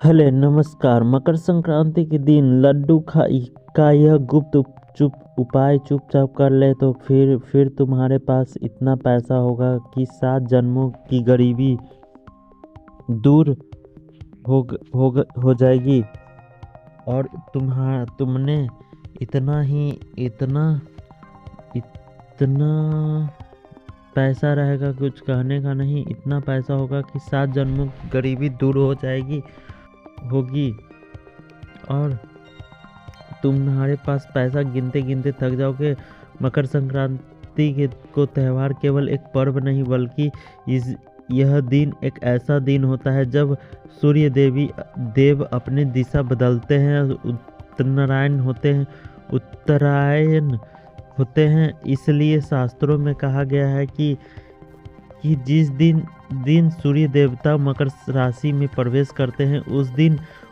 Hello नमस्कार। मकर संक्रांति के दिन लड्डू का यह गुप्त चुप उपाय चुपचाप कर ले तो फिर तुम्हारे पास इतना पैसा होगा कि 7 जन्मों की गरीबी दूर हो जाएगी। और तुमने इतना ही इतना पैसा रहेगा, कुछ कहने का नहीं। इतना पैसा होगा कि 7 जन्मों की गरीबी दूर हो जाएगी होगी। और तुम्हारे पास पैसा गिनते गिनते थक जाओगे। मकर संक्रांति को त्यौहार केवल एक पर्व नहीं बल्कि यह दिन एक ऐसा दिन होता है जब सूर्य देव अपने दिशा बदलते हैं, उत्तरायण होते हैं। इसलिए शास्त्रों में कहा गया है कि जिस दिन सूर्य देवता मकर राशि में प्रवेश करते हैं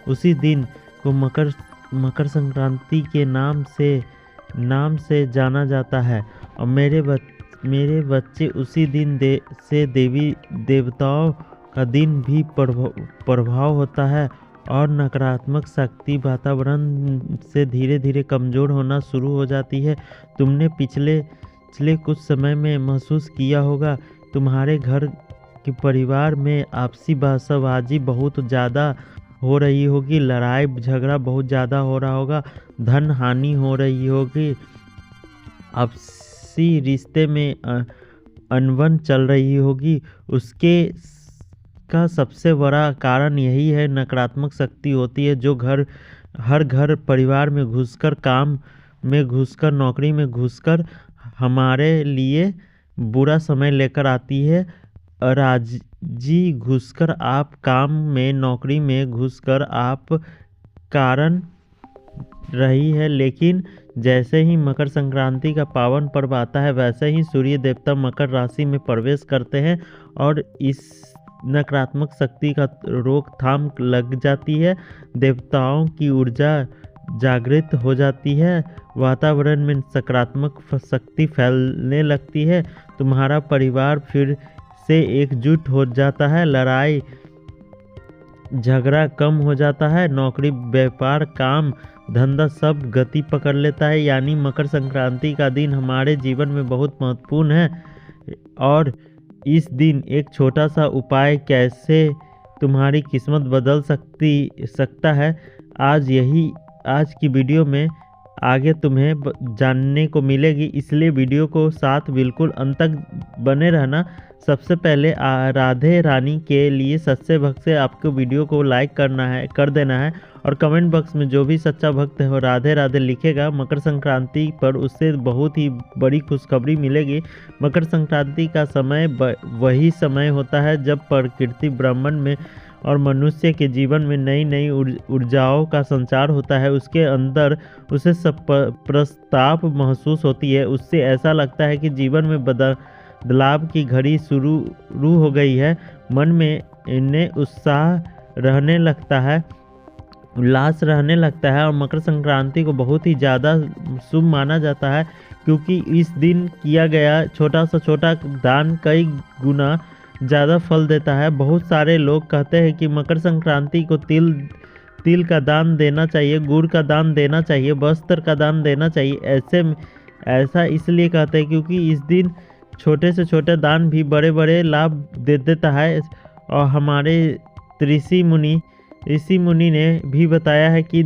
उसी दिन को मकर संक्रांति के नाम से जाना जाता है। और मेरे बच्चे उसी दिन से देवी देवताओं का दिन भी प्रभाव होता है और नकारात्मक शक्ति वातावरण से धीरे धीरे कमज़ोर होना शुरू हो जाती है। तुमने पिछले कुछ समय में महसूस किया होगा, तुम्हारे घर के परिवार में आपसी बहसबाजी बहुत ज़्यादा हो रही होगी, लड़ाई झगड़ा बहुत ज़्यादा हो रहा होगा, धन हानि हो रही होगी, आपसी रिश्ते में अनबन चल रही होगी। उसके का सबसे बड़ा कारण यही है, नकारात्मक शक्ति होती है जो हर घर परिवार में घुसकर, काम में घुसकर, नौकरी में घुसकर हमारे लिए बुरा समय लेकर आती है। राजी घुसकर आप काम में, नौकरी में घुसकर आप कारण रही है। लेकिन जैसे ही मकर संक्रांति का पावन पर्व आता है वैसे ही सूर्य देवता मकर राशि में प्रवेश करते हैं और इस नकारात्मक शक्ति का रोकथाम लग जाती है। देवताओं की ऊर्जा जागृत हो जाती है, वातावरण में सकारात्मक शक्ति फैलने लगती है, तुम्हारा परिवार फिर से एकजुट हो जाता है, लड़ाई झगड़ा कम हो जाता है, नौकरी, व्यापार, काम धंधा सब गति पकड़ लेता है। यानी मकर संक्रांति का दिन हमारे जीवन में बहुत महत्वपूर्ण है। और इस दिन एक छोटा सा उपाय कैसे तुम्हारी किस्मत बदल सकता है, आज की वीडियो में आगे तुम्हें जानने को मिलेगी। इसलिए वीडियो को साथ बिल्कुल अंत तक बने रहना। सबसे पहले राधे रानी के लिए सच्चे भक्त से आपको वीडियो को लाइक कर देना है और कमेंट बॉक्स में जो भी सच्चा भक्त है वो राधे राधे लिखेगा। मकर संक्रांति पर उससे बहुत ही बड़ी खुशखबरी मिलेगी। मकर संक्रांति का समय वही समय होता है जब प्रकृति, ब्रह्मांड में और मनुष्य के जीवन में नई नई ऊर्जाओं का संचार होता है। उसके अंदर उसे सब प्रस्ताव महसूस होती है। उससे ऐसा लगता है कि जीवन में बदलाव की घड़ी शुरू हो गई है। मन में इन्हें उत्साह रहने लगता है, उल्लास रहने लगता है। और मकर संक्रांति को बहुत ही ज़्यादा शुभ माना जाता है क्योंकि इस दिन किया गया छोटा सा छोटा दान कई गुना ज़्यादा फल देता है। बहुत सारे लोग कहते हैं कि मकर संक्रांति को तिल का दान देना चाहिए, गुड़ का दान देना चाहिए, वस्त्र का दान देना चाहिए। ऐसा इसलिए कहते हैं क्योंकि इस दिन छोटे से छोटे दान भी बड़े बड़े लाभ दे देता है। और हमारे ऋषि मुनि ने भी बताया है कि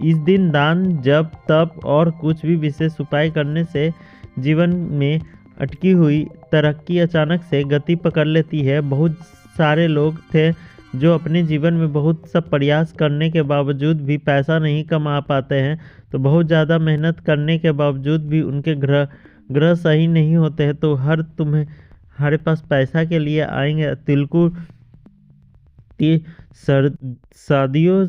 इस दिन दान, जप, तप और कुछ भी विशेष उपाय करने से जीवन में अटकी हुई तरक्की अचानक से गति पकड़ लेती है। बहुत सारे लोग थे जो अपने जीवन में बहुत सा प्रयास करने के बावजूद भी पैसा नहीं कमा पाते हैं, तो बहुत ज़्यादा मेहनत करने के बावजूद भी उनके ग्रह सही नहीं होते हैं। तो तुम्हारे पास पैसा के लिए आएंगे।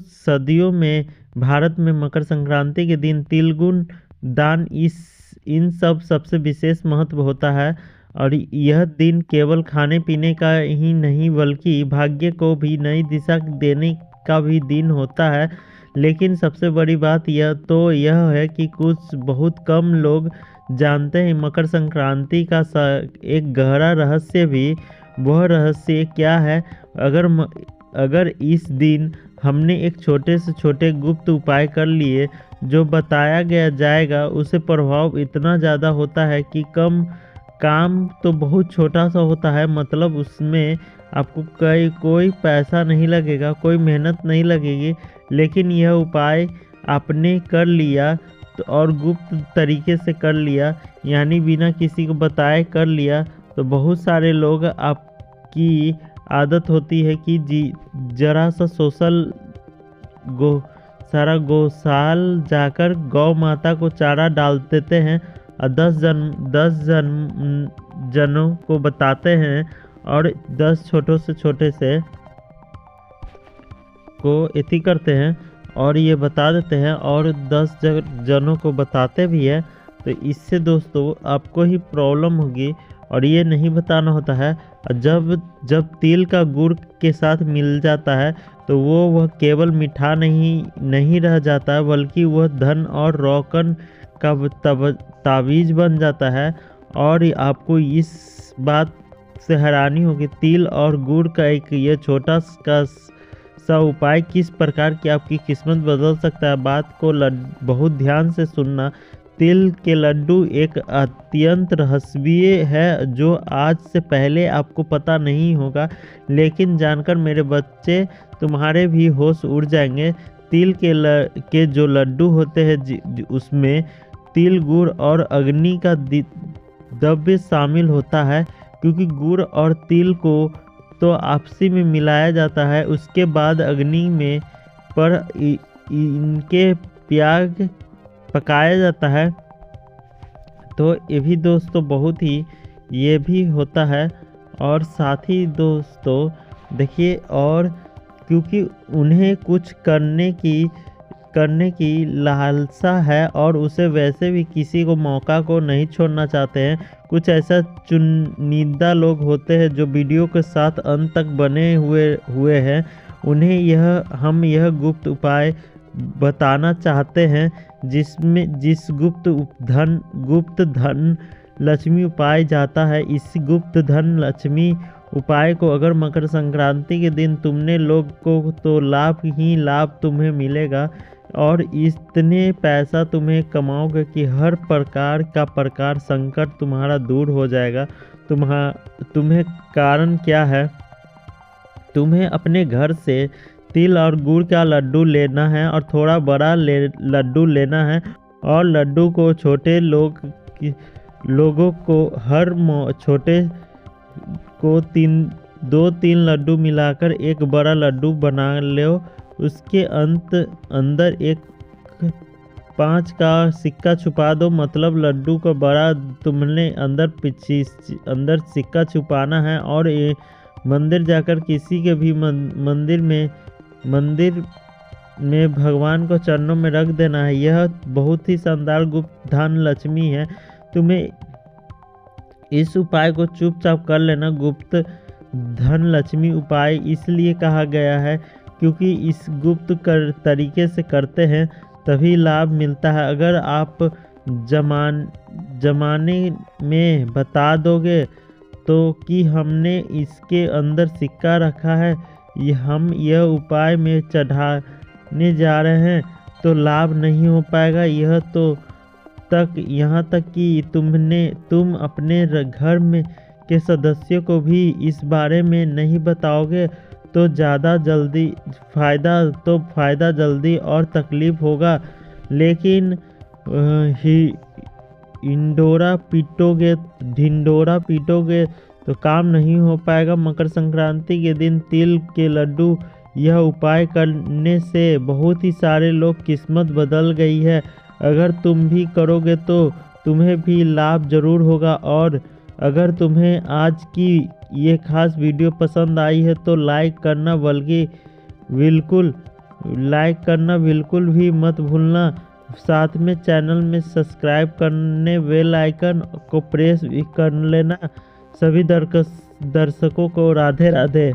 सदियों में भारत में मकर संक्रांति के दिन तिलगुण दान इन सबसे विशेष महत्व होता है। और यह दिन केवल खाने पीने का ही नहीं बल्कि भाग्य को भी नई दिशा देने का भी दिन होता है। लेकिन सबसे बड़ी बात यह है कि कुछ बहुत कम लोग जानते हैं मकर संक्रांति का एक गहरा रहस्य भी। वह रहस्य क्या है? अगर अगर इस दिन हमने एक छोटे से छोटे गुप्त उपाय कर लिए, जो बताया गया जाएगा उससे प्रभाव इतना ज़्यादा होता है कि कम काम तो बहुत छोटा सा होता है, मतलब उसमें आपको कोई पैसा नहीं लगेगा, कोई मेहनत नहीं लगेगी, लेकिन यह उपाय आपने कर लिया तो और गुप्त तरीके से कर लिया, यानी बिना किसी को बताए कर लिया, तो बहुत सारे लोग आपकी आदत होती है कि जरा सा गौशाल जाकर गौ माता को चारा डाल देते हैं और 10 जनों को बताते हैं और 10 छोटों से छोटे से को इति करते हैं और ये बता देते हैं और 10 जनों को बताते भी है। तो इससे दोस्तों आपको ही प्रॉब्लम होगी और ये नहीं बताना होता है। जब तिल का गुड़ के साथ मिल जाता है तो वह केवल मीठा नहीं रह जाता है, बल्कि वह धन और रोकन का तावीज़ बन जाता है। और आपको इस बात से हैरानी होगी, तिल और गुड़ का एक ये छोटा सा उपाय किस प्रकार की आपकी किस्मत बदल सकता है। बात को बहुत ध्यान से सुनना। तिल के लड्डू एक अत्यंत रहस्यमय है जो आज से पहले आपको पता नहीं होगा, लेकिन जानकर मेरे बच्चे तुम्हारे भी होश उड़ जाएंगे। तिल के जो लड्डू होते हैं उसमें तिल, गुड़ और अग्नि का द्रव्य शामिल होता है, क्योंकि गुड़ और तिल को तो आपसी में मिलाया जाता है, उसके बाद अग्नि में पर इनके त्याग पकाया जाता है। तो ये भी दोस्तों बहुत ही ये भी होता है। और साथ ही दोस्तों देखिए, और क्योंकि उन्हें कुछ करने की लालसा है और उसे वैसे भी किसी को मौका को नहीं छोड़ना चाहते हैं। कुछ ऐसा चुनिंदा लोग होते हैं जो वीडियो के साथ अंत तक बने हुए हैं, उन्हें हम यह गुप्त उपाय बताना चाहते हैं, जिस गुप्त धन लक्ष्मी उपाय जाता है। इस गुप्त धन लक्ष्मी उपाय को अगर मकर संक्रांति के दिन तुमने लोग को तो लाभ ही लाभ तुम्हें मिलेगा और इतने पैसा तुम्हें कमाओगे कि हर प्रकार संकट तुम्हारा दूर हो जाएगा। तुम्हें कारण क्या है, तुम्हें अपने घर से तिल और गुड़ का लड्डू लेना है और थोड़ा बड़ा लड्डू लेना है और लड्डू को छोटे लोगों को हर छोटे को 2-3 लड्डू मिलाकर एक बड़ा लड्डू बना लो। उसके अंदर एक 5 का सिक्का छुपा दो, मतलब लड्डू का बड़ा तुमने अंदर सिक्का छुपाना है और ये मंदिर जाकर किसी के भी मंदिर में भगवान को चरणों में रख देना है। यह बहुत ही शानदार गुप्त धन लक्ष्मी है। तुम्हें इस उपाय को चुपचाप कर लेना। गुप्त धन लक्ष्मी उपाय इसलिए कहा गया है क्योंकि इस गुप्त तरीके से करते हैं तभी लाभ मिलता है। अगर आप जमाने में बता दोगे तो कि हमने इसके अंदर सिक्का रखा है, हम यह उपाय में चढ़ाने जा रहे हैं, तो लाभ नहीं हो पाएगा। यहाँ तक कि तुम अपने घर में के सदस्यों को भी इस बारे में नहीं बताओगे तो फायदा जल्दी और तकलीफ होगा। लेकिन ढिंडोरा पीटोगे तो काम नहीं हो पाएगा। मकर संक्रांति के दिन तिल के लड्डू यह उपाय करने से बहुत ही सारे लोग किस्मत बदल गई है। अगर तुम भी करोगे तो तुम्हें भी लाभ जरूर होगा। और अगर तुम्हें आज की ये खास वीडियो पसंद आई है तो लाइक करना बिल्कुल भी मत भूलना। साथ में चैनल में सब्सक्राइब करने बेल आइकन को प्रेस भी कर लेना। सभी दर्शकों को राधे राधे।